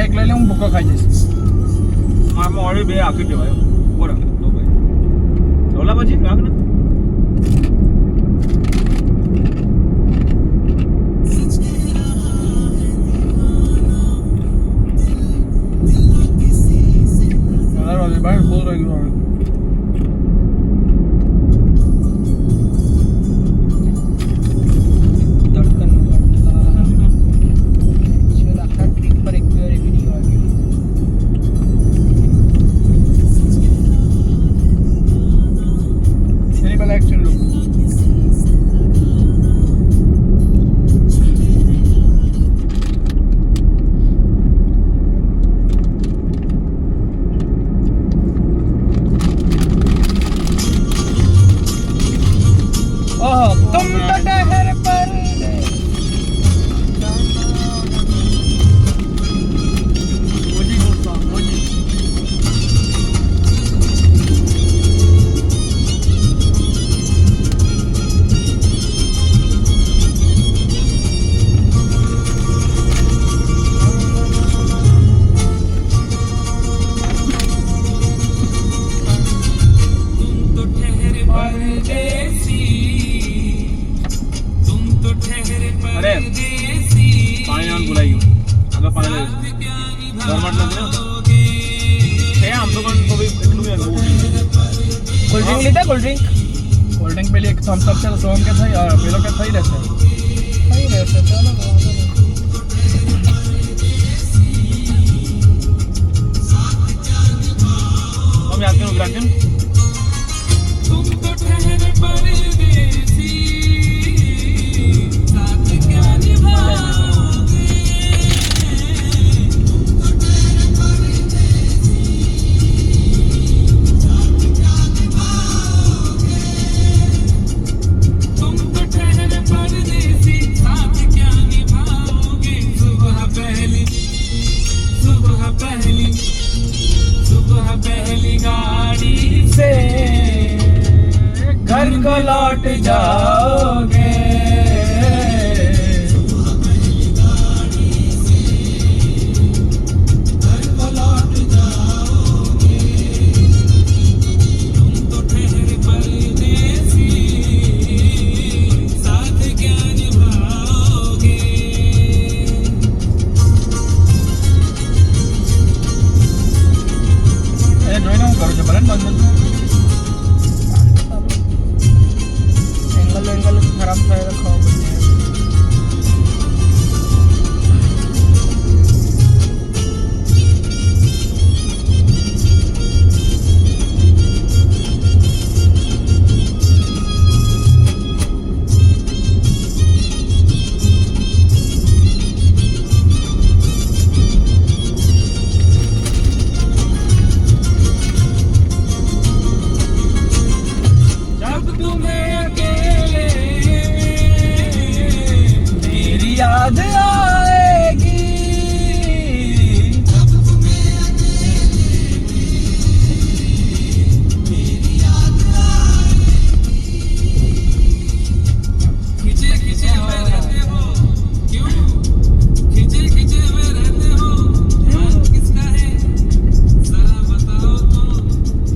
એક લઈ લે, હું ભૂકો ખાઈ જઈશ. આમાં ઓલરેડી બે આખી દેવાય. બોલો તો ભાઈ ઓલા પછી કાક ને भाई बोल रही हूँ कोल्ड ड्रिंक पेली एक थम्स अप છે તો સોમ કે થઈ પેલો કે થઈ રહેશે ચાલો हम याद करो ग्राहक तुम तो ठहरे परदेसी साथ क्या निभाओगे तुम तो ठहरे परदेसी साथ क्या निभाओगे सुबह पहली गाड़ी से घर को लौट जाओगे तुम तो ठहरे परदेसी साथ क्या निभाओगे જોઈને હું કરું છું ભલે ને બંધ એંગલ ખરાબ થાય તો ખબર પડી જાય याद आएगी खिंचे खिंचे में रहते हो क्यों खिंचे खिंचे में रहते हो किसका है जरा बताओ तो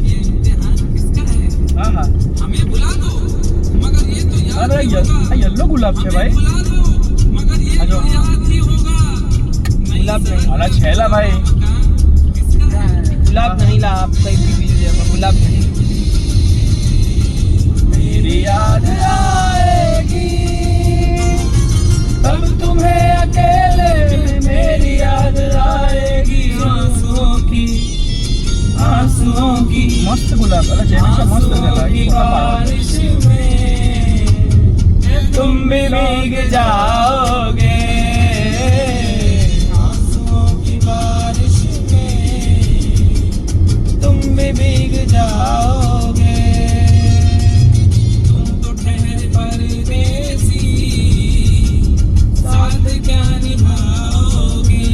ये इम्तिहान किसका है हाँ हमें बुला दो मगर ये तो याद येलो गुलाब है भाई गुलाब नहीं अरे छेला भाई गुलाब नहीं ला आप कहीं भी लीजिए गुलाब नहीं मेरी याद आएगी तब तुम्हें अकेले मेरी याद आएगी आंसुओं की मस्त गुलाब अरे जैसे मस्त बारिश में तुम भी भीग जाओगे भीग जाओगे तुम तो ठहरे परदेसी साथ क्या निभाओगे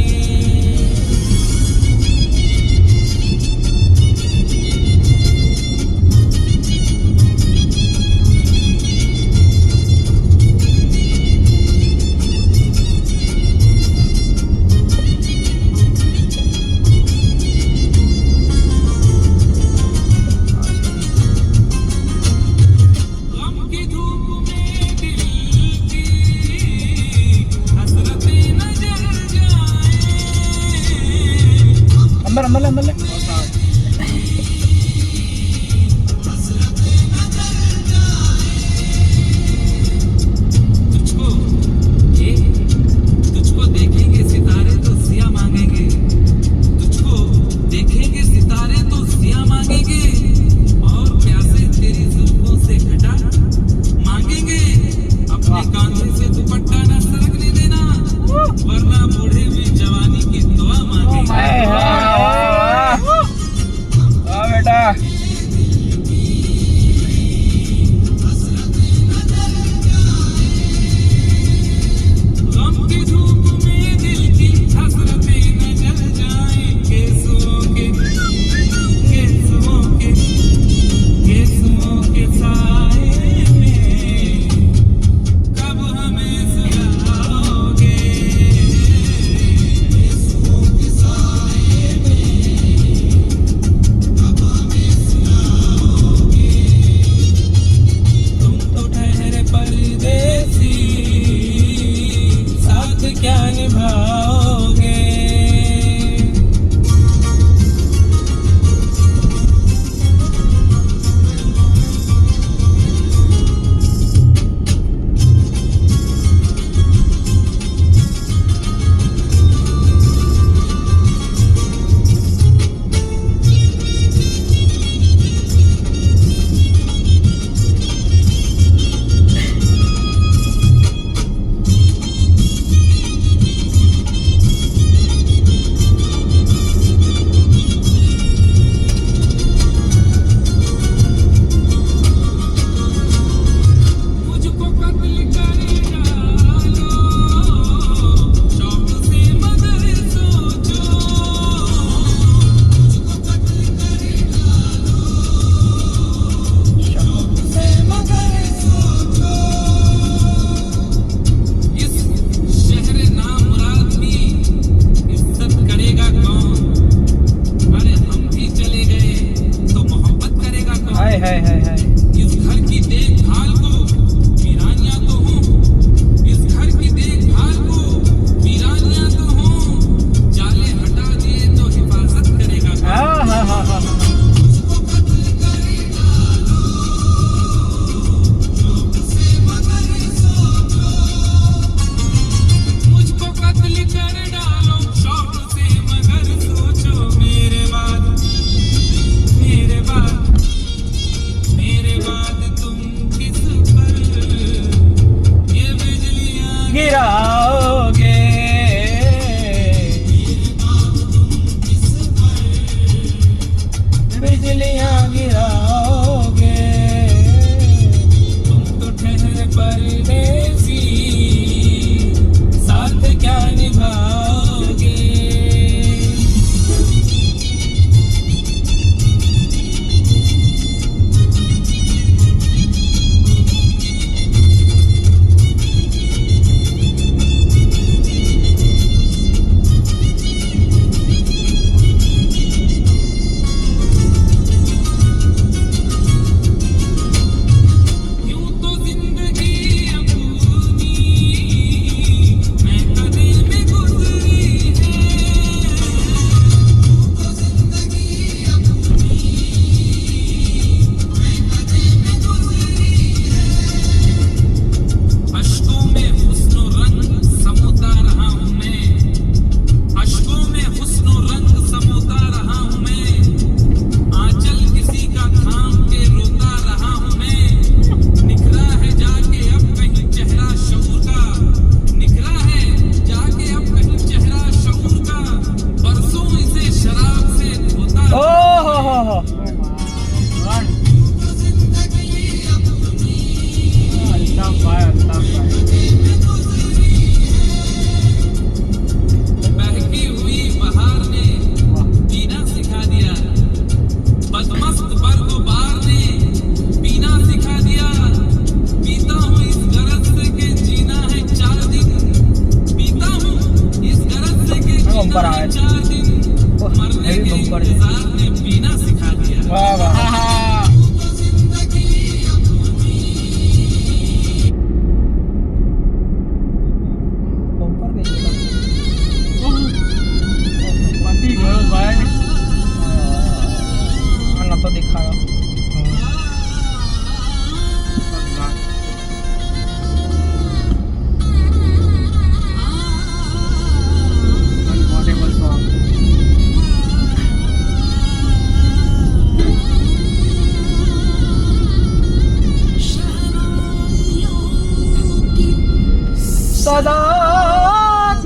सदा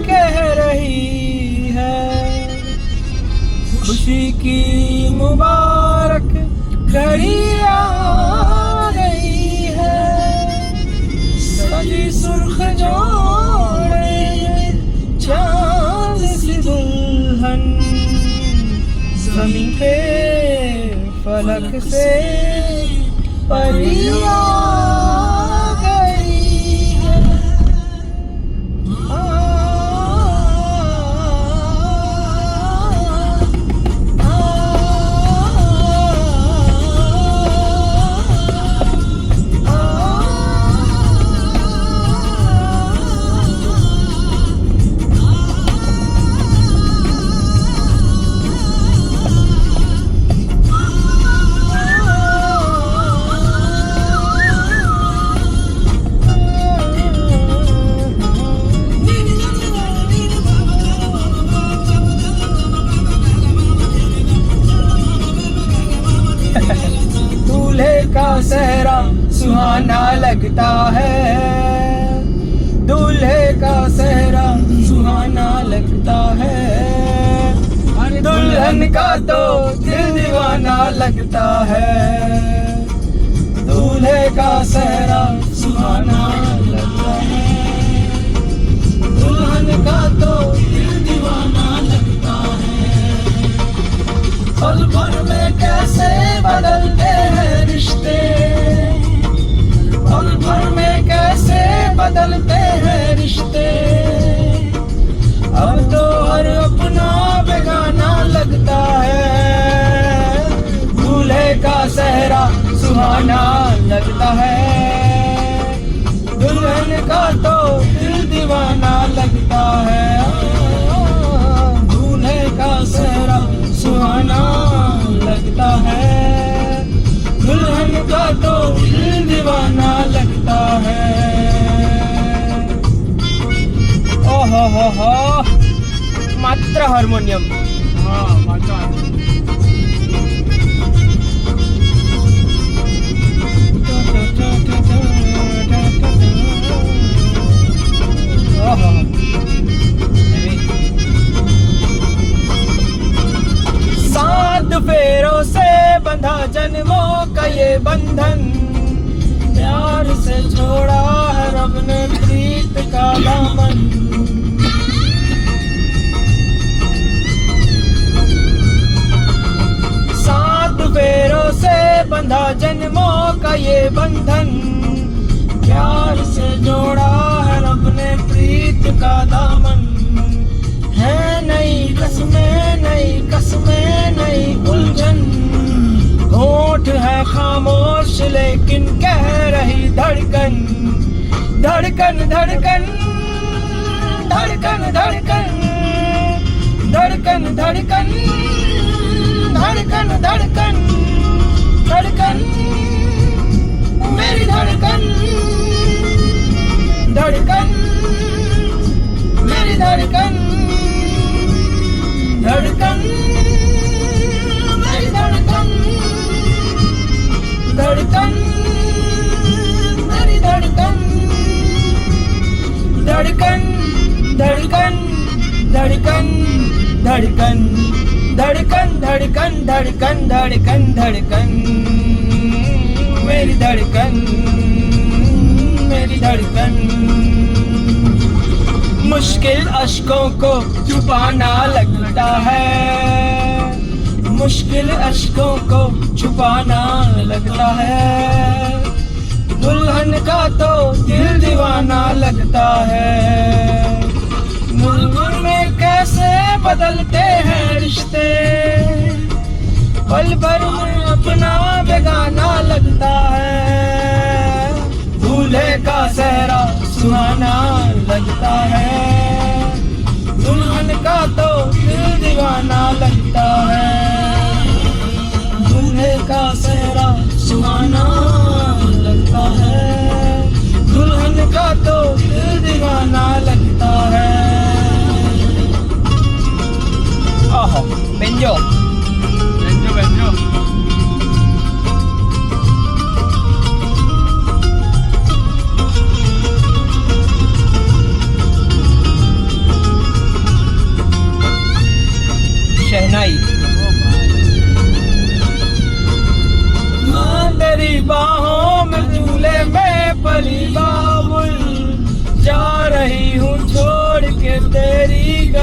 कह रही है खुशी की मुबारक घड़ी आ गई है। सजी सुर्ख जोड़े चांद सी दुल्हन ज़मीं पे फलक से परी आ गई है। दूल्हे का सेहरा सुहाना लगता है, दूल्हे का सेहरा सुहाना लगता है। दुल्हन का तो दिल दीवाना लगता है, दूल्हे का सेहरा सुहाना लगता है। दुल्हन का तो दिल दीवाना लगता है। पल भर में कैसे बदलते हैं रिश्ते, पल भर में कैसे बदलते हैं रिश्ते। अब तो हर अपना बेगाना लगता है, दूल्हे का सेहरा सुहाना लगता है। दुल्हन का तो दिल दीवाना लगता है, दूल्हे का सेहरा सुहाना लगता है। दुल्हन का तो दिल दीवाना लगता है। ओहो हो मात्र हार्मोनियम। हाँ मात्र ओहो सात फेरों से बंधा जन्मों का ये बंधन, प्यार से जोड़ा है रब ने प्रीत का दामन। सात फेरों से बंधा जन्मों का ये बंधन, प्यार से जोड़ा है रब ने प्रीत का दामन। है नई कसमें नई कसमें नई उलझन, होठ है खामोश लेकिन कह रही धड़कन। धड़कन धड़कन धड़कन धड़कन धड़कन धड़कन धड़कन धड़कन धड़कन मेरी धड़कन। धड़कन मेरी धड़कन, धड़कन मेरी धड़कन। धड़कन मेरी धड़कन, धड़कन धड़कन धड़कन धड़कन धड़कन धड़कन धड़कन धड़कन धड़कन मेरी धड़कन मेरी धड़कन। मुश्किल अश्कों को छुपाना लगता है, मुश्किल अश्कों को छुपाना लगता है। दुल्हन का तो दिल दीवाना लगता है, मुल्क में कैसे बदलते हैं रिश्ते। पल भर में अपना बेगाना लगता है, दूल्हे का सेहरा सुहाना लगता है। दुल्हन का तो दिल दीवाना लगता है, दूल्हे का सेहरा सुहाना लगता है। दुल्हन का तो दिल दीवाना लगता है। ओहो बेंजो बेंजो बेंजो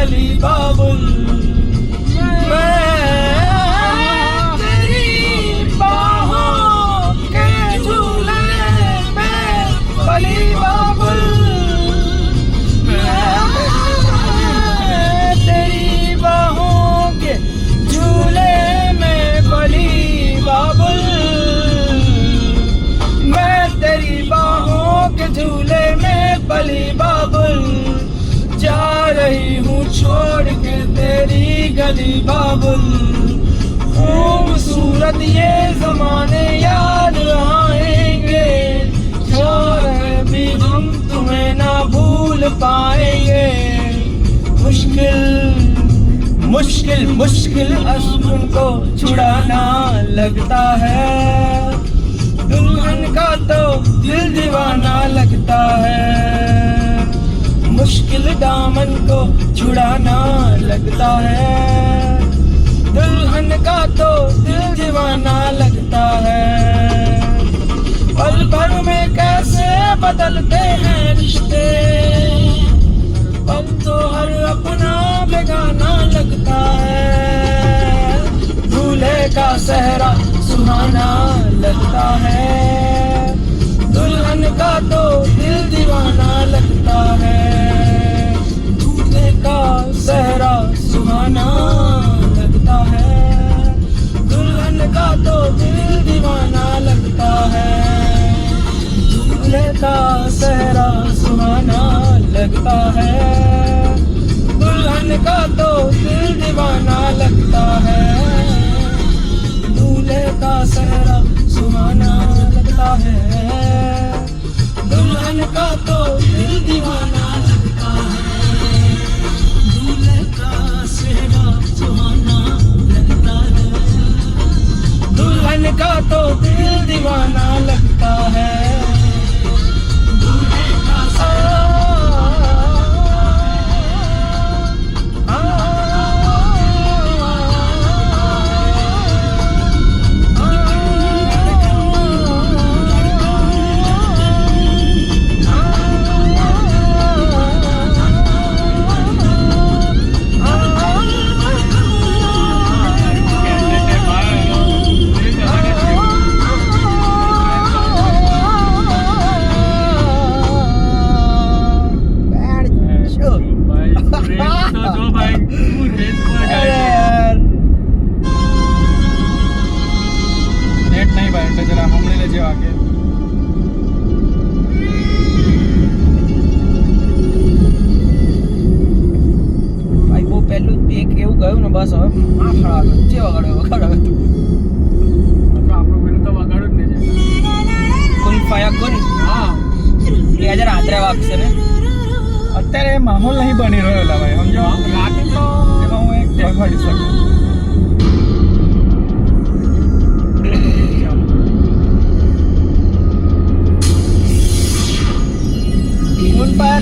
गली बाबुल मैं तेरी बाहों के झूले में पली बाबुल मैं तेरी बाहों के झूले में पली बाबुल मैं तेरी बाहों के झूले में पली बाबुल जा रही हूँ छोड़ के तेरी गली बाबुल खूबसूरत ये जमाने याद आएंगे छोड़ भी हम तुम्हें ना भूल पाएंगे मुश्किल मुश्किल मुश्किल अश्कों को छुड़ाना लगता है दुल्हन का तो दिल दीवाना लगता है मुश्किल दामन को छुड़ाना लगता है दुल्हन का तो दिल दीवाना लगता है पल भर में कैसे बदलते हैं रिश्ते पल तो हर अपना बेगाना लगता है दूल्हे का सहरा सुहाना लगता है दुल्हन का तो दिल दीवाना लगता है दूल्हे का सहरा सुहाना लगता है दुल्हन का तो दिल दीवाना लगता है दूल्हे का सहरा सुहाना लगता है दुल्हन का तो दिल दीवाना लगता है दूल्हे का सहरा सुहाना लगता है दुल्हन का तो दिल दीवाना लगता है दूल्हे का सहरा सुहाना लगता है दुल्हन का तो दिल दीवाना लगता है दूल्हे का सहरा બસ હવે આ ખડા જે વગાડે તું આપણું પેલું તો વગાડું જ નહીં કોઈ ફાયા કોની હા 2000 રાત્રે વાગશે ને અત્યારે માહોલ નહીં બની રહ્યો ભાઈ સમજો રાતે તો એમાં હું એક વગાડી શકું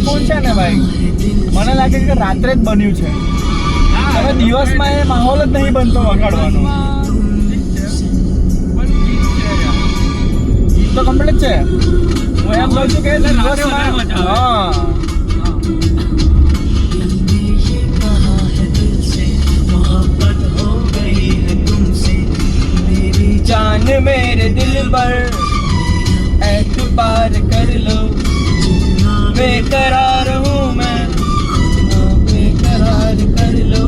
કોણ છે ને ભાઈ મને લાગે છે કે રાત્રે જ બન્યું છે હવે દિવસમાં એ માહોલ જ નહીં બનતો વગાડવાનો ગીત તો કમ્પ્લીટ છે હું એમ કહું છું કે દિવસમાં હા जान मेरे दिल पर एतबार कर लो बेकरार हूँ मैं बेकरार कर लो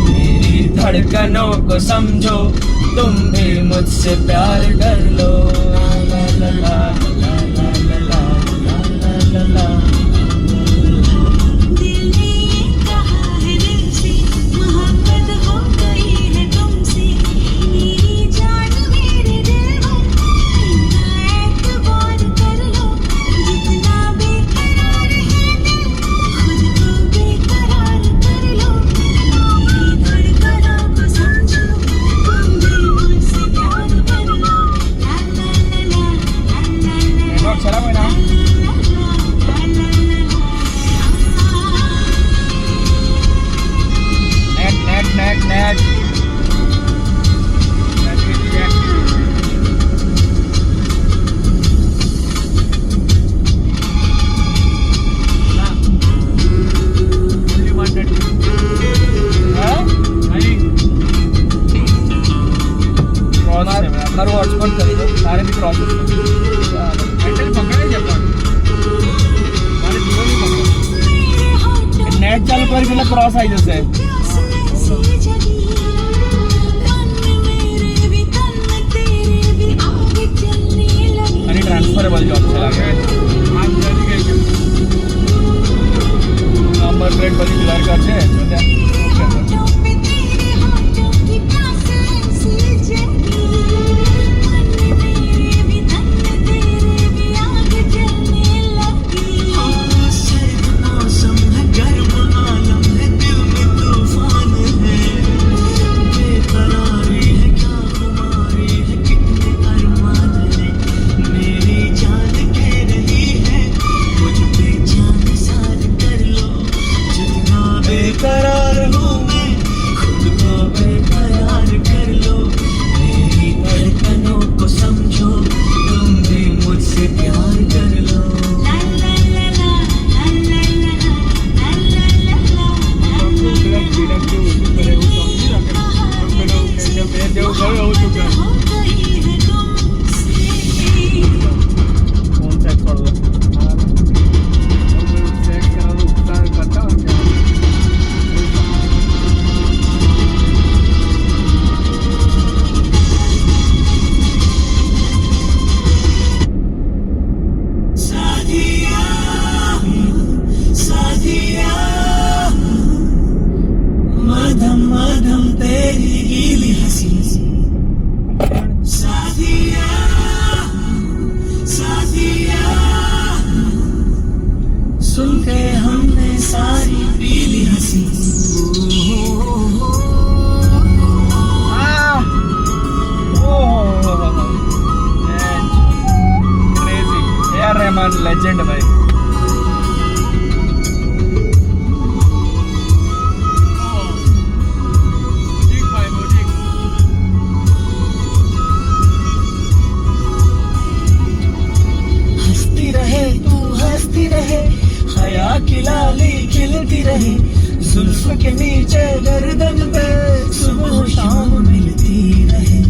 मेरी धड़कनों को समझो तुम भी मुझसे प्यार कर लो ला ला ला ला ला ला ला ला ला ला ને ક્રોસ આવી જશે અને ટ્રાન્સફરેબલ જોબ છે લાગે નંબર પ્લેટ બધી ક્લિયર કરશે જો ત્યાં बेकरार हूँ मैं खुद को बेकरार कर लो मेरी धड़कनों को समझो तुम भी मुझसे प्यार कर लो ફોન સેટ કરો मधम मधम तेरी गीली हंसी साथिया साथिया सुन के हमने सारी पीली हंसी ક્રેઝી AR રહેમાન લેજેન્ડ ભાઈ हंसती रहे तू हंसती रहे हया की लाली खिलती रहे जुल्फ के नीचे गर्दन पे सुबह शाम मिलती रहे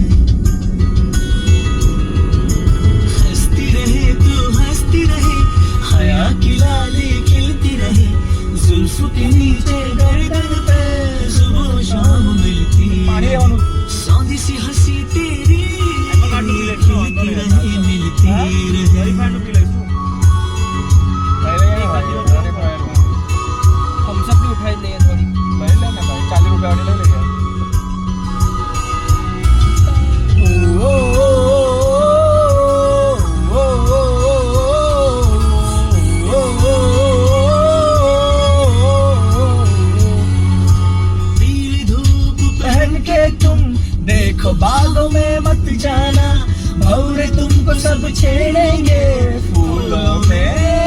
हंसती रहे तू हंसती रहे हया की लाली खिलती रहे जुल्फ के नीचे गर्दन पे सुबह शाम मिलती પાણી रहे લેવાનું सौंधी सी हंसी तेरी खिलती रहे मिलती रहे થમ્સઅપ બી ઉઠાઈ લઈએ થોડી લઈ લે ને ભાઈ 40 રૂપિયા વાળી લઈ લઈએ पीली धूप पहन के तुम देखो बागों में मत जाना भौरे तुमको सब छेड़ेंगे फूलों में